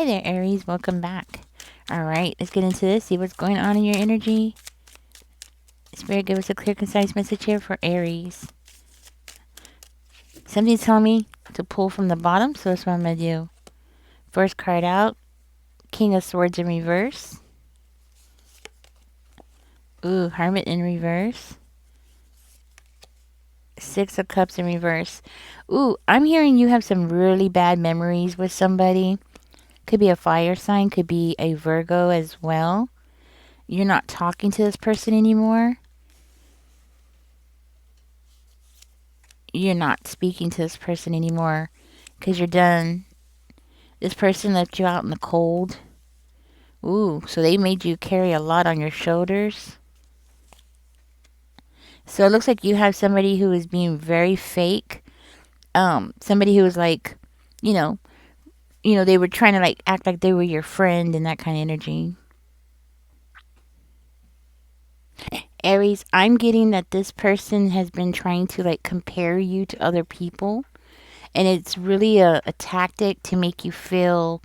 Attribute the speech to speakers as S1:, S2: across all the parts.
S1: Hi there, Aries. Welcome back. All right, let's get into this. See what's going on in your energy. Spirit, give us a clear, concise message here for Aries. Something's telling me to pull from the bottom, so that's what I'm going to do. First card out, King of Swords in reverse. Ooh, Hermit in reverse. Six of Cups in reverse. Ooh, I'm hearing you have some really bad memories with somebody. Could be a fire sign, could be a Virgo as well. You're not talking to this person anymore. You're not speaking to this person anymore because you're done. This person left you out in the cold. Ooh, so they made you carry a lot on your shoulders. So it looks like you have somebody who is being very fake. Somebody who was like, you know, they were trying to like act like they were your friend and that kind of energy. Aries, I'm getting that this person has been trying to like compare you to other people, and it's really a tactic to make you feel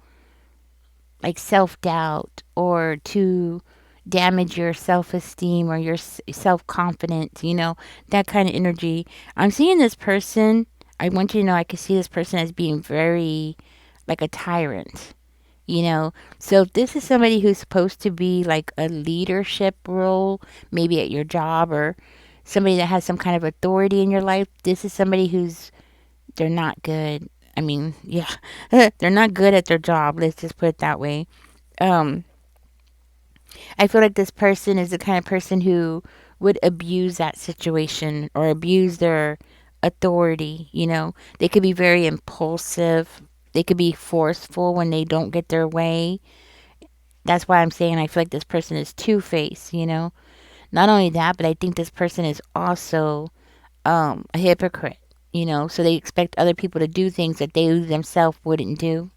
S1: like self doubt or to damage your self esteem or your self confidence, that kind of energy. I'm seeing this person. I want you to know I can see this person as being very like a tyrant. So if this is somebody who's supposed to be like a leadership role, maybe at your job, or somebody that has some kind of authority in your life, this is somebody who's, they're not good. I mean, yeah, they're not good at their job. Let's just put it that way. Um, I feel like this person is the kind of person who would abuse that situation or abuse their authority. They could be very impulsive. They could be forceful when they don't get their way. That's why I'm saying I feel like this person is two-faced. Not only that, but I think this person is also a hypocrite. So they expect other people to do things that they themselves wouldn't do.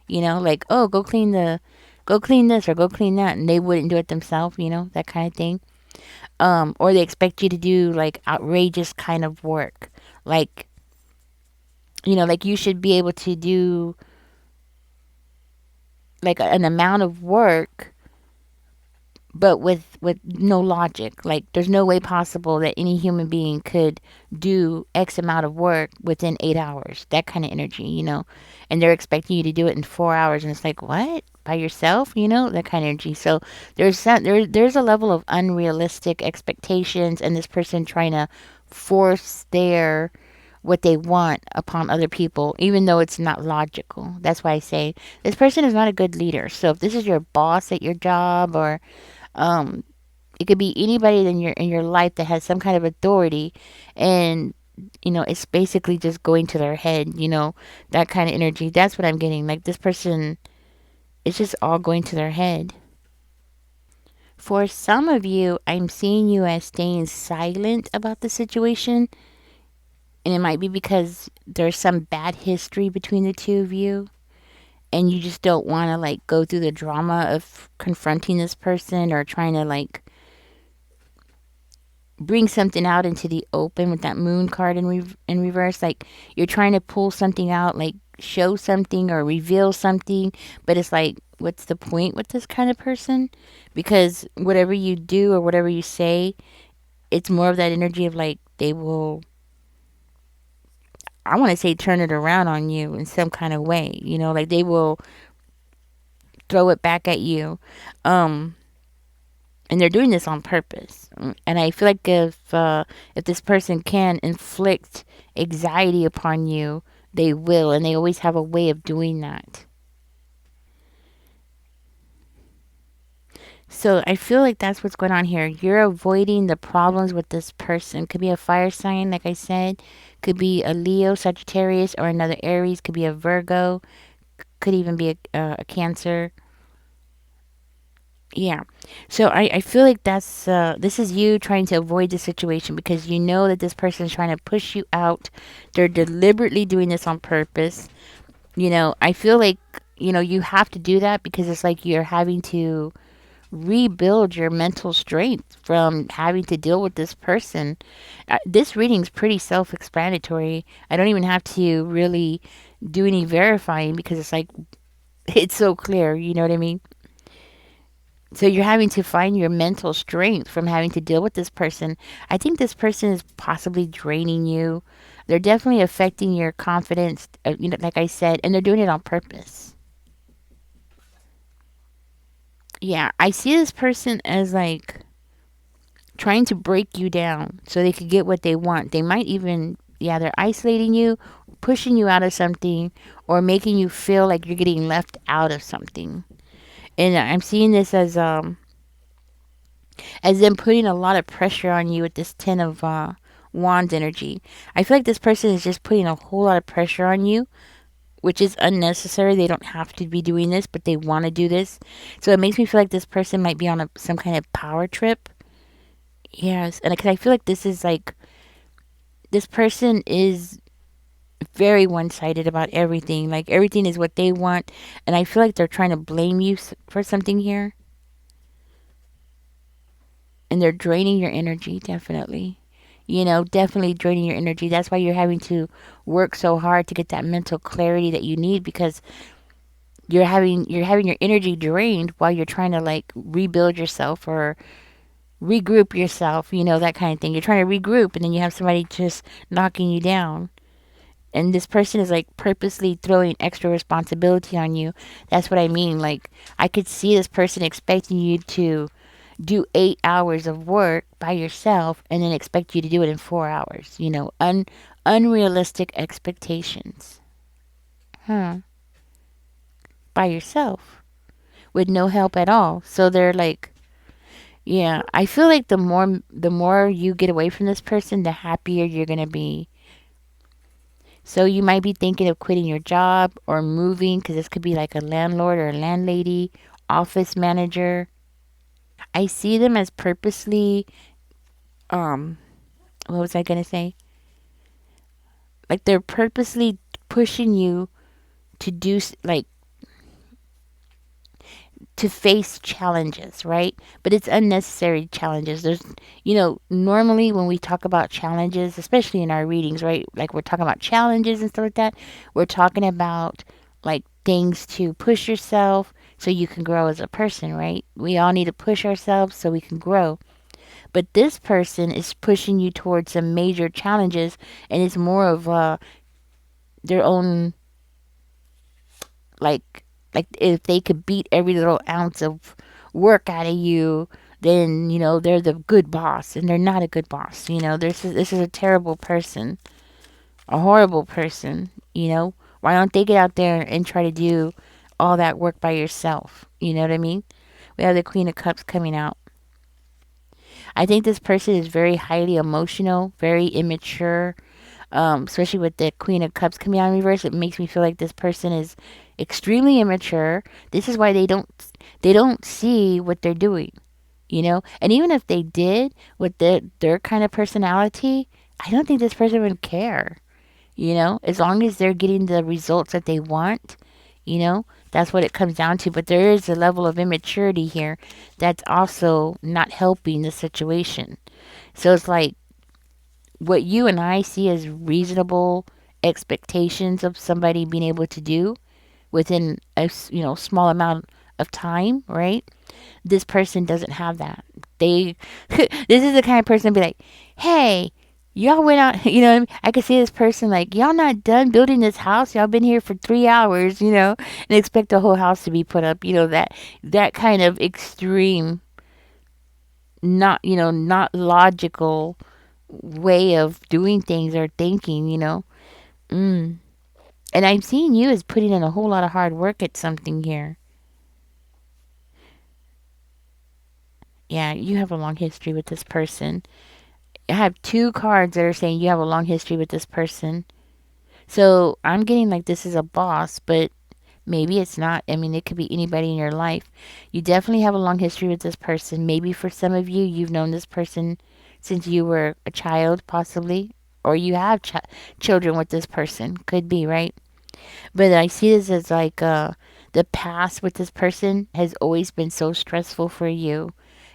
S1: Like, oh, go clean this or go clean that, and they wouldn't do it themselves, that kind of thing. Or they expect you to do like outrageous kind of work. Like, like you should be able to do like an amount of work but with no logic. Like there's no way possible that any human being could do X amount of work within 8 hours. That kind of energy, and they're expecting you to do it in 4 hours, and it's like, what, by yourself, that kind of energy. So there's a level of unrealistic expectations, and this person trying to force their what they want upon other people, even though it's not logical. That's why I say this person is not a good leader. So if this is your boss at your job, or um, it could be anybody in your life that has some kind of authority, and it's basically just going to their head. That kind of energy. That's what I'm getting. Like this person, it's just all going to their head. For some of you, I'm seeing you as staying silent about the situation, and it might be because there's some bad history between the two of you, and you just don't want to like go through the drama of confronting this person or trying to like bring something out into the open with that moon card in reverse. Like you're trying to pull something out, like show something or reveal something, but it's like, what's the point with this kind of person? Because whatever you do or whatever you say, it's more of that energy of like they will, I want to say, turn it around on you in some kind of way. Like they will throw it back at you. And they're doing this on purpose. And I feel like if this person can inflict anxiety upon you, they will, and they always have a way of doing that. So I feel like that's what's going on here. You're avoiding the problems with this person. Could be a fire sign, like I said. Could be a Leo, Sagittarius, or another Aries. Could be a Virgo. Could even be a Cancer. Yeah. So I feel like this is you trying to avoid the situation because you know that this person is trying to push you out. They're deliberately doing this on purpose. I feel like, you have to do that because it's like you're having to rebuild your mental strength from having to deal with this person. This reading's pretty self-explanatory. I don't even have to really do any verifying because it's like It's so clear, you know what I mean? So you're having to find your mental strength from having to deal with this person. I think this person is possibly draining you. They're definitely affecting your confidence, like I said, and they're doing it on purpose. Yeah, I see this person as like trying to break you down so they could get what they want. They might even, yeah, they're isolating you, pushing you out of something, or making you feel like you're getting left out of something. And I'm seeing this as them putting a lot of pressure on you with this 10 of wands energy. I feel like this person is just putting a whole lot of pressure on you, which is unnecessary. They don't have to be doing this, but they want to do this. So it makes me feel like this person might be on some kind of power trip. Yes, and because I feel like this person is very one-sided about everything. Like everything is what they want, and I feel like they're trying to blame you for something here, and they're draining your energy, definitely. Definitely draining your energy. That's why you're having to work so hard to get that mental clarity that you need, because you're having your energy drained while you're trying to like rebuild yourself or regroup yourself, that kind of thing. You're trying to regroup, and then you have somebody just knocking you down. And this person is like purposely throwing extra responsibility on you. That's what I mean. Like, I could see this person expecting you to do 8 hours of work by yourself and then expect you to do it in 4 hours. Unrealistic expectations. Huh. By yourself with no help at all. So they're like, yeah, I feel like the more you get away from this person, the happier you're going to be. So you might be thinking of quitting your job or moving, because this could be like a landlord or a landlady, office manager. I see them as purposely, um, what was I going to say? Like they're purposely pushing you to like to face challenges, right? But it's unnecessary challenges. Normally when we talk about challenges, especially in our readings, right? Like we're talking about challenges and stuff like that. We're talking about like things to push yourself so you can grow as a person, right? We all need to push ourselves so we can grow. But this person is pushing you towards some major challenges, and it's more of their own, like if they could beat every little ounce of work out of you, then they're the good boss, and they're not a good boss. This is a terrible person, a horrible person. Why don't they get out there and try to do all that work by yourself? You know what I mean? We have the Queen of Cups coming out. I think this person is very highly emotional, very immature, especially with the Queen of Cups coming out in reverse. It makes me feel like this person is extremely immature. This is why they don't see what they're doing, And even if they did, with their kind of personality, I don't think this person would care. As long as they're getting the results that they want, that's what it comes down to. But there is a level of immaturity here that's also not helping the situation. So it's like what you and I see as reasonable expectations of somebody being able to do within a small amount of time, right? This person doesn't have that. They this is the kind of person to be like, "Hey, y'all went out, you know what I mean? I could see this person like, y'all not done building this house. Y'all been here for 3 hours, and expect the whole house to be put up. That kind of extreme, not logical way of doing things or thinking. Mm. And I'm seeing you as putting in a whole lot of hard work at something here. Yeah, you have a long history with this person. I have two cards that are saying you have a long history with this person. So I'm getting like this is a boss, but maybe it's not. I mean, it could be anybody in your life. You definitely have a long history with this person. Maybe for some of you, you've known this person since you were a child, possibly, or you have children with this person. Could be, right? But I see this as like the past with this person has always been so stressful for you,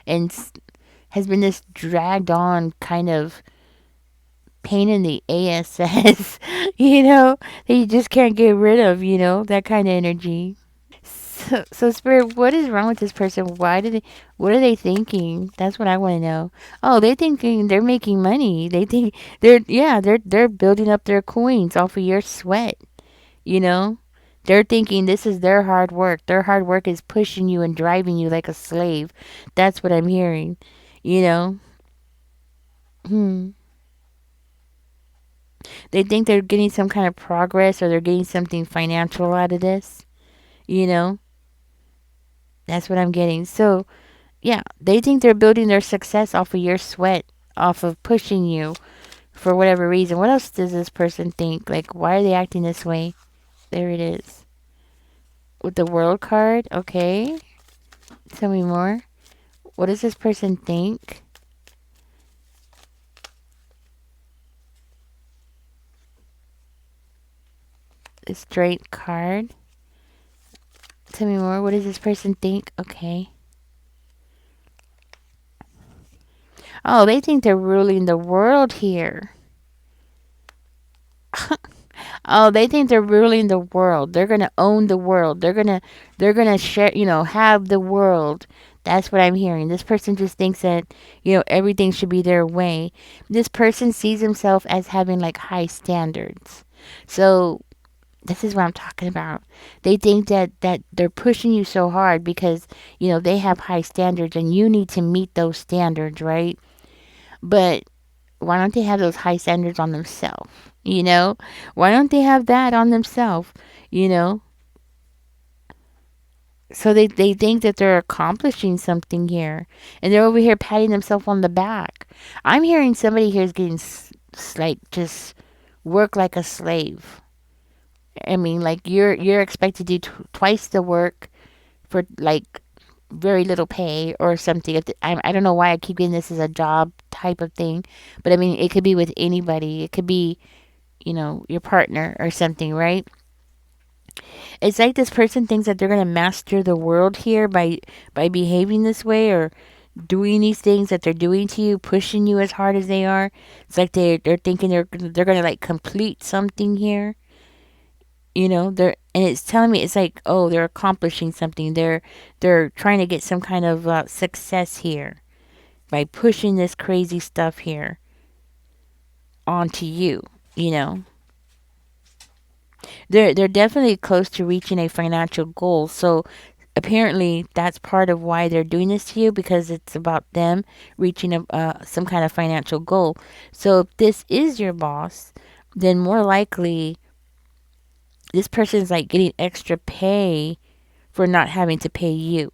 S1: and has been this dragged on kind of pain in the ass, that you just can't get rid of, that kind of energy. So Spirit, what is wrong with this person? Why did they, what are they thinking? That's what I want to know. Oh, they're thinking they're making money. They think they're building up their coins off of your sweat, you know? They're thinking this is their hard work. Their hard work is pushing you and driving you like a slave. That's what I'm hearing. You know? Hmm. They think they're getting some kind of progress or they're getting something financial out of this. You know? That's what I'm getting. So, yeah, they think they're building their success off of your sweat, off of pushing you for whatever reason. What else does this person think? Like, why are they acting this way? There it is. With the world card, okay. Tell me more. What does this person think? The straight card. Tell me more. What does this person think? Okay. Oh, they think they're ruling the world here. Oh, they think they're ruling the world. They're gonna own the world. They're gonna share. Have the world. That's what I'm hearing. This person just thinks that everything should be their way. This person sees himself as having like high standards. So this is what I'm talking about. They think that they're pushing you so hard because they have high standards and you need to meet those standards, right? But why don't they have those high standards on themselves? Why don't they have that on themselves? You know, so they think that they're accomplishing something here, and they're over here patting themselves on the back. I'm hearing somebody here is getting like just work like a slave. I mean, like you're expected to do twice the work for like very little pay or something. I don't know why I keep getting this as a job type of thing, but I mean it could be with anybody. It could be your partner or something, right? It's like this person thinks that they're gonna master the world here by behaving this way or doing these things that they're doing to you, pushing you as hard as they are. It's like they're thinking they're gonna like complete something here. They're and it's telling me it's like they're accomplishing something. They're trying to get some kind of success here by pushing this crazy stuff here onto you. You know they're definitely close to reaching a financial goal. So apparently that's part of why they're doing this to you because it's about them reaching some kind of financial goal. So if this is your boss, then more likely this person's like getting extra pay for not having to pay you.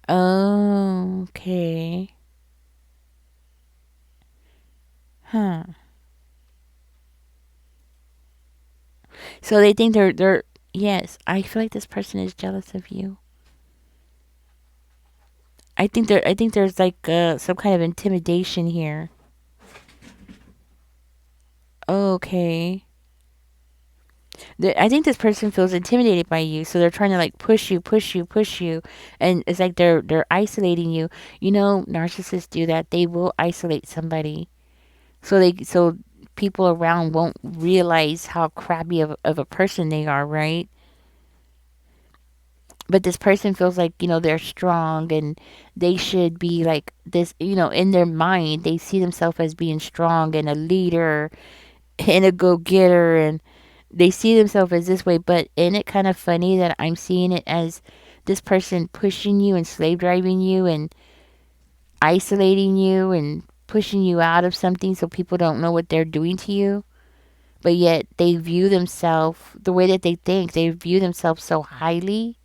S1: Oh, okay. Huh. So they think they're yes, I feel like this person is jealous of you. I think there's like some kind of intimidation here. Okay. I think this person feels intimidated by you, so they're trying to like push you, push you, push you, and it's like they're isolating you. Narcissists do that. They will isolate somebody, so people around won't realize how crappy of a person they are, right? But this person feels like they're strong and they should be like this. In their mind, they see themselves as being strong and a leader and a go getter and they see themselves as this way, but isn't it kind of funny that I'm seeing it as this person pushing you and slave driving you and isolating you and pushing you out of something so people don't know what they're doing to you? But yet they view themselves the way that they think, they view themselves so highly,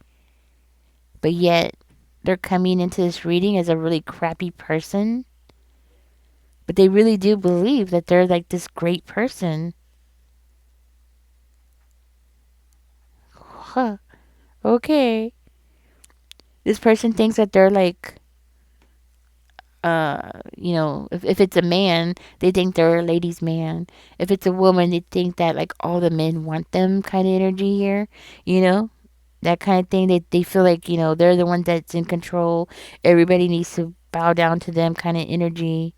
S1: but yet they're coming into this reading as a really crappy person. But they really do believe that they're like this great person. Huh. Okay. This person thinks that they're like if it's a man, they think they're a ladies' man. If it's a woman, they think that like all the men want them kind of energy here, you know? That kind of thing. They feel like, they're the ones that's in control. Everybody needs to bow down to them kind of energy.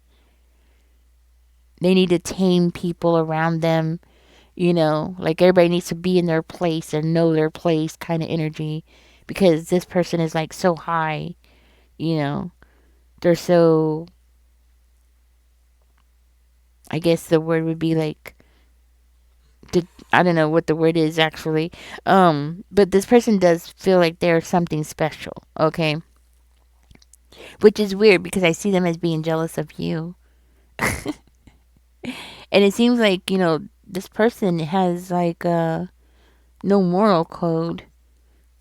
S1: They need to tame people around them, like everybody needs to be in their place and know their place kind of energy. because this person is like so high, you know. They're so, I guess the word would be like, I don't know what the word is actually. But this person does feel like they're something special, okay? Which is weird because I see them as being jealous of you. And it seems like, this person has like no moral code,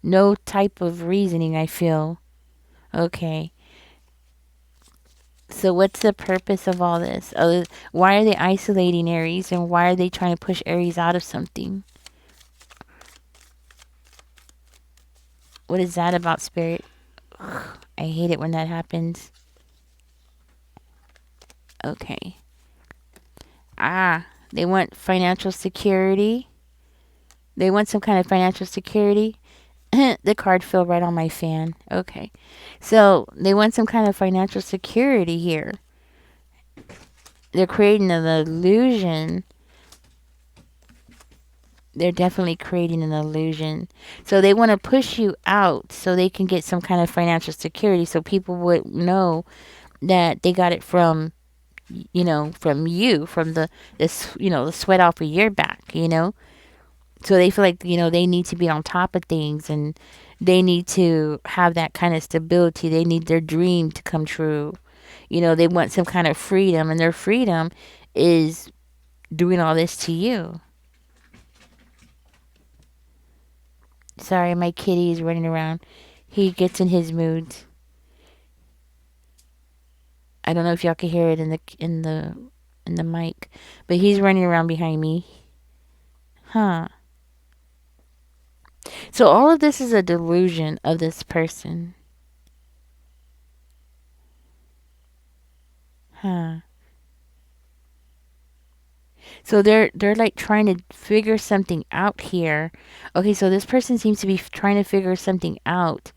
S1: no type of reasoning, I feel. Okay. So what's the purpose of all this? Why are they isolating Aries and why are they trying to push Aries out of something? What is that about, spirit? I hate it when that happens. Okay. They want financial security. They want some kind of financial security. The card fell right on my fan. Okay. So they want some kind of financial security here. They're creating an illusion. They're definitely creating an illusion. So they want to push you out so they can get some kind of financial security so people would know that they got it from from you, from the sweat off of your back. So they feel like, they need to be on top of things and they need to have that kind of stability. They need their dream to come true. They want some kind of freedom, and their freedom is doing all this to you. Sorry, my kitty is running around. He gets in his moods. I don't know if y'all can hear it in the mic, but he's running around behind me. Huh. So all of this is a delusion of this person. Huh. So they're like trying to figure something out here. Okay, so this person seems to be trying to figure something out.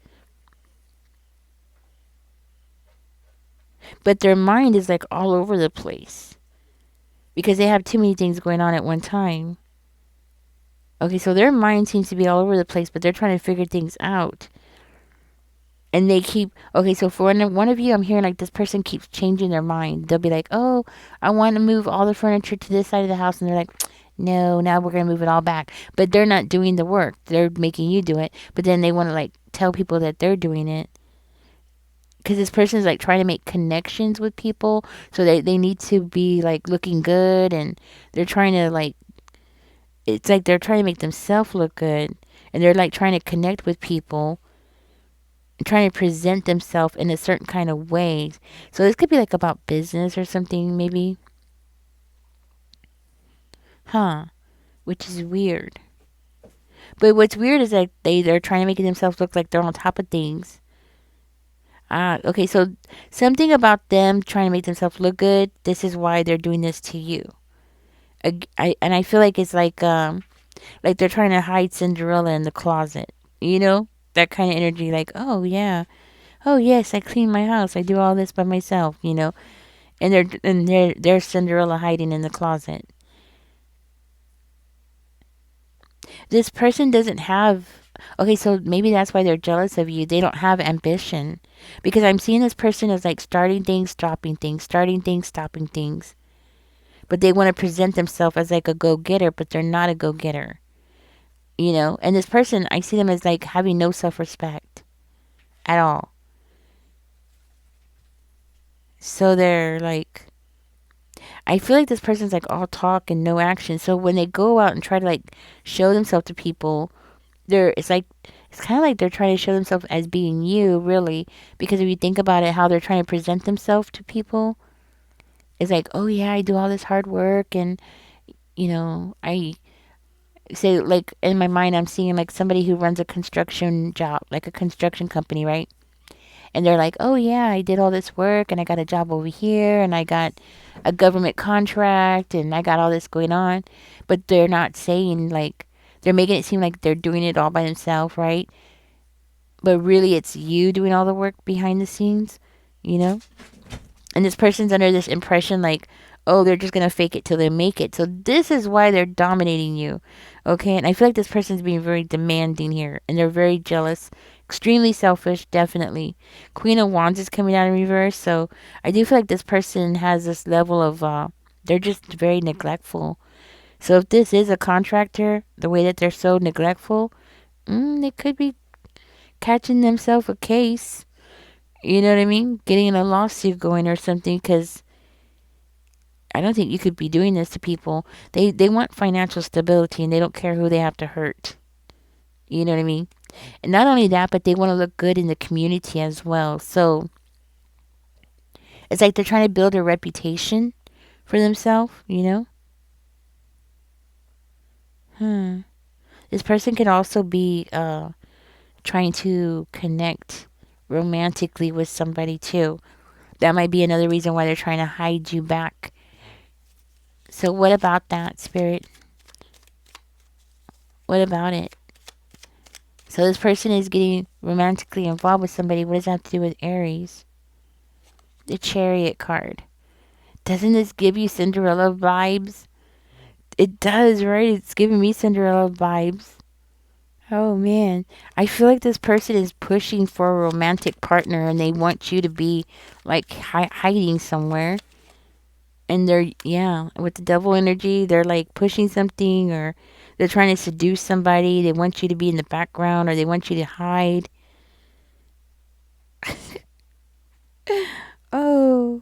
S1: But their mind is like all over the place because they have too many things going on at one time. Okay, so their mind seems to be all over the place, but they're trying to figure things out. And they keep, okay, so for one of you, I'm hearing like this person keeps changing their mind. They'll be like, oh, I want to move all the furniture to this side of the house. And they're like, no, now we're going to move it all back. But they're not doing the work. They're making you do it. But then they want to like tell people that they're doing it. Because this person is like trying to make connections with people. So they need to be like looking good. And they're trying to like, it's like they're trying to make themselves look good. And they're like trying to connect with people, trying to present themselves in a certain kind of way. So this could be like about business or something, maybe. Huh. Which is weird. But what's weird is that they're trying to make themselves look like they're on top of things. Okay, so something about them trying to make themselves look good, this is why they're doing this to you. And I feel like it's like they're trying to hide Cinderella in the closet. That kind of energy, like, oh yeah, oh yes, I clean my house, I do all this by myself. And they're Cinderella hiding in the closet. This person doesn't have, okay, so maybe that's why they're jealous of you. They don't have ambition, because I'm seeing this person as like starting things, stopping things, starting things, stopping things. But they want to present themselves as like a go-getter, but they're not a go-getter. And this person, I see them as like having no self-respect at all. So they're like, I feel like this person's like all talk and no action. So when they go out and try to like show themselves to people, it's kind of like they're trying to show themselves as being you, really. Because if you think about it, how they're trying to present themselves to people, it's like, oh yeah, I do all this hard work, and I say, like, in my mind, I'm seeing like somebody who runs a construction job, like a construction company, right? And they're like, oh yeah, I did all this work and I got a job over here and I got a government contract and I got all this going on. But they're not saying, like, they're making it seem like they're doing it all by themselves, right? But really it's you doing all the work behind the scenes, you know? And this person's under this impression like, oh, they're just gonna fake it till they make it. So this is why they're dominating you, okay? And I feel like this person's being very demanding here, and they're very jealous, extremely selfish, definitely. Queen of Wands is coming out in reverse, so I do feel like this person has this level of they're just very neglectful. So if this is a contractor, the way that they're so neglectful, they could be catching themselves a case. You know what I mean? Getting a lawsuit going or something, because I don't think you could be doing this to people. They want financial stability and they don't care who they have to hurt. You know what I mean? And not only that, but they want to look good in the community as well. So it's like they're trying to build a reputation for themselves, you know? Hmm. This person could also be trying to connect romantically with somebody too. That might be another reason why they're trying to hide you back. So what about that, Spirit? What about it? So this person is getting romantically involved with somebody. What does that have to do with Aries? The Chariot card. Doesn't this give you Cinderella vibes? It does, right? It's giving me Cinderella vibes. Oh man. I feel like this person is pushing for a romantic partner and they want you to be like hiding somewhere. And they're, yeah, with the devil energy, they're like pushing something, or they're trying to seduce somebody. They want you to be in the background, or they want you to hide. Oh.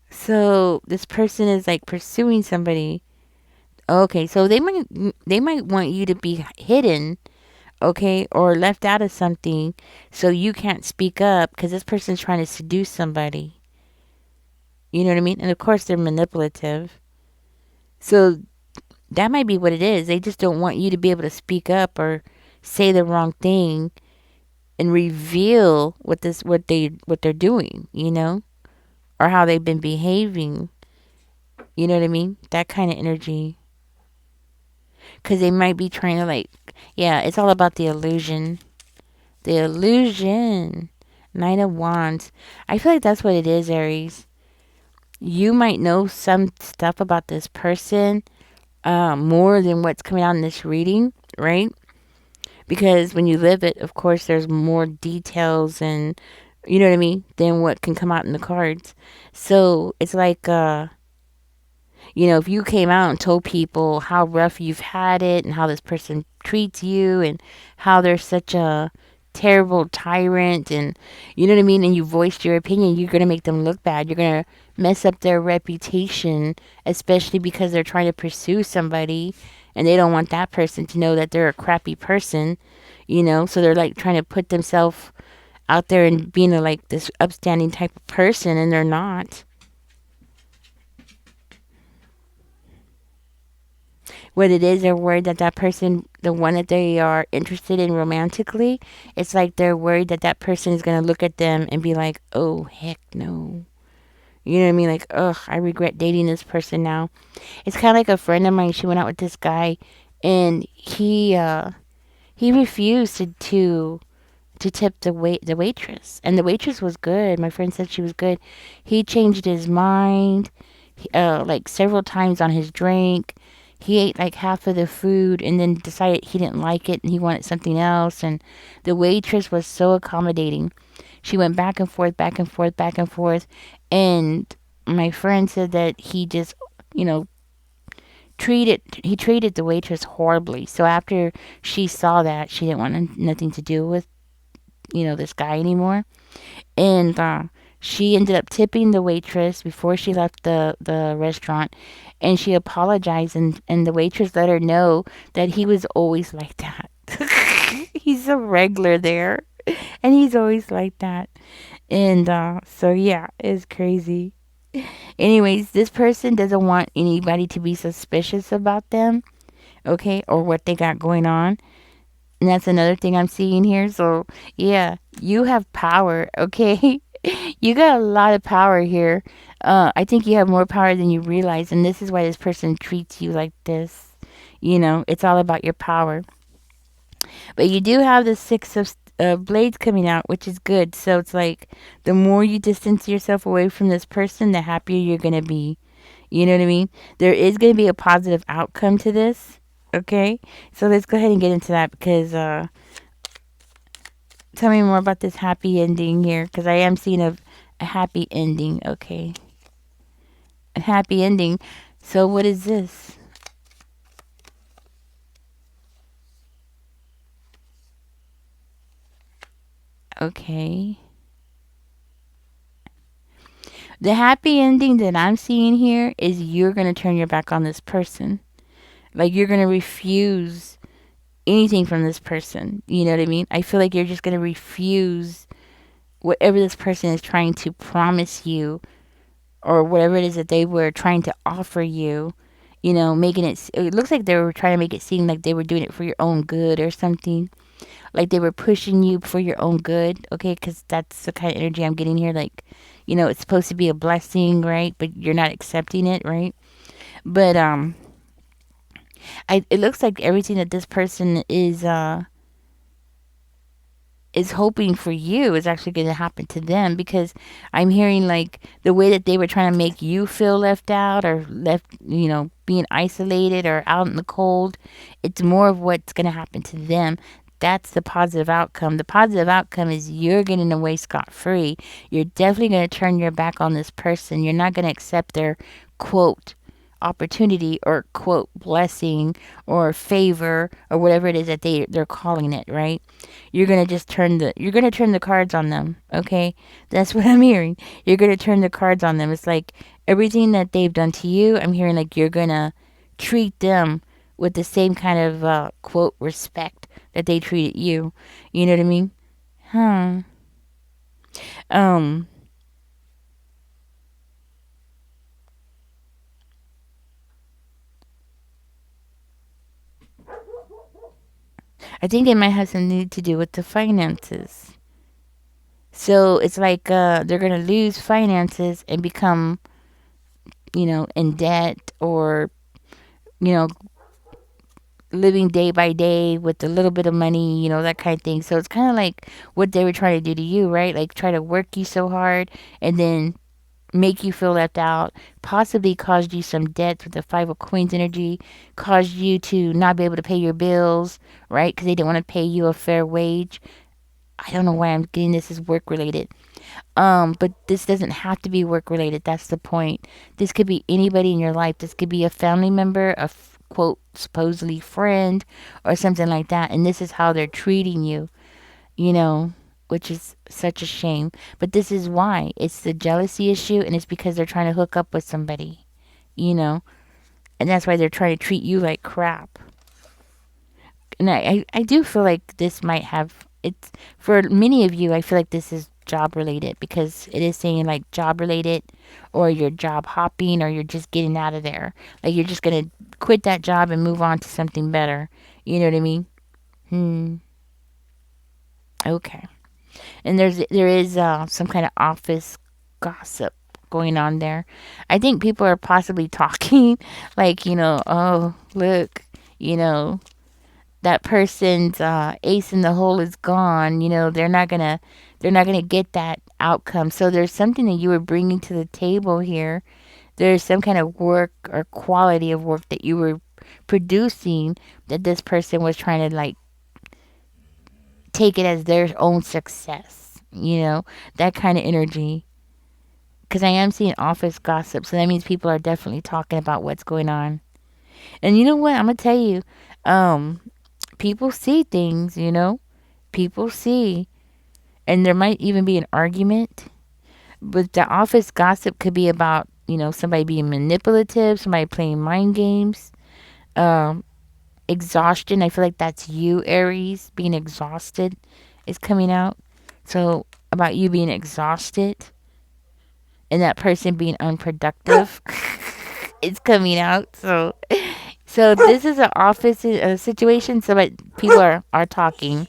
S1: So this person is like pursuing somebody. Okay, so they might want you to be hidden, okay, or left out of something, so you can't speak up because this person's trying to seduce somebody. You know what I mean? And of course they're manipulative. So that might be what it is. They just don't want you to be able to speak up or say the wrong thing and reveal what they're doing, or how they've been behaving. You know what I mean? That kind of energy. Because they might be trying to, like, yeah, it's all about the illusion. The illusion. Knight of Wands. I feel like that's what it is, Aries. You might know some stuff about this person more than what's coming out in this reading, right? Because when you live it, of course, there's more details and, you know what I mean, than what can come out in the cards. So it's like, if you came out and told people how rough you've had it and how this person treats you and how they're such a terrible tyrant, and you know what I mean, and you voiced your opinion, you're going to make them look bad. You're going to mess up their reputation, especially because they're trying to pursue somebody and they don't want that person to know that they're a crappy person. So they're like trying to put themselves out there and being like this upstanding type of person, and they're not. What it is, they're worried that that person, the one that they are interested in romantically, it's like they're worried that that person is going to look at them and be like, oh, heck no. You know what I mean? Like, ugh, I regret dating this person now. It's kind of like a friend of mine. She went out with this guy, and he refused to tip the waitress, and the waitress was good. My friend said she was good. He changed his mind, like several times on his drink. He ate like half of the food and then decided he didn't like it and he wanted something else. And the waitress was so accommodating. She went back and forth, back and forth, back and forth. And my friend said that he just, you know, treated the waitress horribly. So after she saw that, she didn't want nothing to do with, this guy anymore. And she ended up tipping the waitress before she left the restaurant, and she apologized, and the waitress let her know that he was always like that. He's a regular there, and he's always like that. And so yeah, it's crazy. Anyways, this person doesn't want anybody to be suspicious about them, okay, or what they got going on. And that's another thing I'm seeing here. So, yeah, you have power, okay? You got a lot of power here. I think you have more power than you realize. And this is why this person treats you like this. It's all about your power. But you do have the Six of Blades coming out, which is good. So it's like the more you distance yourself away from this person, the happier you're going to be. You know what I mean? There is going to be a positive outcome to this. Okay, so let's go ahead and get into that because tell me more about this happy ending here because I am seeing a happy ending. Okay, a happy ending. So what is this? Okay. The happy ending that I'm seeing here is you're going to turn your back on this person. Like you're going to refuse anything from this person. You know what I mean? I feel like you're just going to refuse whatever this person is trying to promise you or whatever it is that they were trying to offer you. You know, making it looks like they were trying to make it seem like they were doing it for your own good or something. Like they were pushing you for your own good, okay? Because that's the kind of energy I'm getting here. Like, you know, it's supposed to be a blessing, right? But you're not accepting it, right? But it looks like everything that this person is hoping for you is actually going to happen to them because I'm hearing like the way that they were trying to make you feel left out or left, you know, being isolated or out in the cold. It's more of what's going to happen to them. That's the positive outcome. The positive outcome is you're getting away scot free. You're definitely going to turn your back on this person. You're not going to accept their quote opportunity or quote blessing or favor or whatever it is that they're calling it, right? You're gonna turn the cards on them, okay? That's what I'm hearing. You're gonna turn the cards on them. It's like everything that they've done to you, I'm hearing like you're gonna treat them with the same kind of quote respect that they treated you. You know what I mean? Huh. Um I think it might have something to do with the finances. So it's like they're gonna lose finances and become, you know, in debt or, you know, living day by day with a little bit of money, you know, that kind of thing. So it's kind of like what they were trying to do to you, right? Like try to work you so hard and then make you feel left out, possibly caused you some debts with the Five of Queens energy, caused you to not be able to pay your bills, right? Because they didn't want to pay you a fair wage. I don't know why I'm getting this as work related. But this doesn't have to be work related. That's the point. This could be anybody in your life. This could be a family member, quote supposedly friend, or something like that. And this is how they're treating you. You know, which is such a shame. But this is why it's the jealousy issue, and it's because they're trying to hook up with somebody. You know, and that's why they're trying to treat you like crap. And I do feel like this might have it's for many of you. I feel like this is job related because it is saying like job related or you're job hopping or you're just getting out of there, like you're just gonna quit that job and move on to something better. You know what I mean? Hmm. Okay. And there is some kind of office gossip going on there. I think people are possibly talking like, you know, oh look, you know, that person's ace in the hole is gone. You know, they're not gonna get that outcome. So there's something that you were bringing to the table here. There's some kind of work or quality of work that you were producing that this person was trying to like take it as their own success. You know, that kind of energy. Because I am seeing office gossip, so that means people are definitely talking about what's going on. And you know what? I'm gonna tell you, um, people see things. You know, people see. And there might even be an argument. But the office gossip could be about, you know, somebody being manipulative, somebody playing mind games, um, exhaustion. I feel like that's you, Aries, being exhausted is coming out. So about you being exhausted and that person being unproductive is coming out. So this is an office situation. So but people are talking.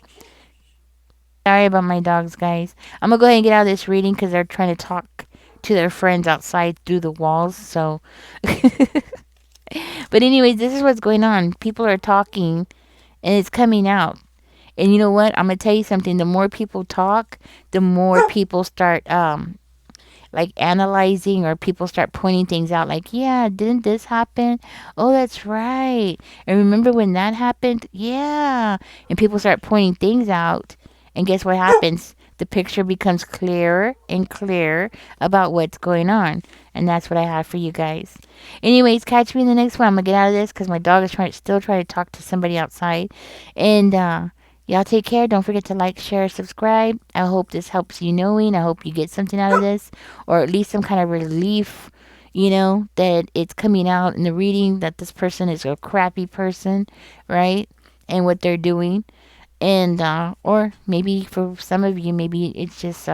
S1: Sorry about my dogs, guys. I'm gonna go ahead and get out of this reading because they're trying to talk to their friends outside through the walls. So, but anyways, this is what's going on. People are talking, and it's coming out. And you know what? I'm gonna tell you something. The more people talk, the more people start like analyzing, or people start pointing things out like, yeah, didn't this happen? Oh, that's right. And remember when that happened? Yeah. And people start pointing things out. And guess what happens? The picture becomes clearer and clearer about what's going on. And that's what I have for you guys. Anyways, catch me in the next one. I'm going to get out of this because my dog is still trying to talk to somebody outside. And y'all take care. Don't forget to like, share, subscribe. I hope this helps you knowing. I hope you get something out of this, or at least some kind of relief, that it's coming out in the reading that this person is a crappy person, right? And what they're doing. And, or maybe for some of you, maybe it's just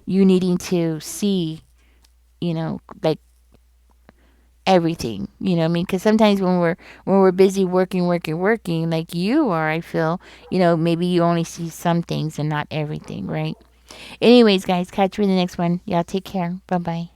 S1: you needing to see, like everything, what I mean? Because sometimes when we're busy working, like you are, I feel, maybe you only see some things and not everything, right? Anyways, guys, catch you in the next one. Y'all take care. Bye bye.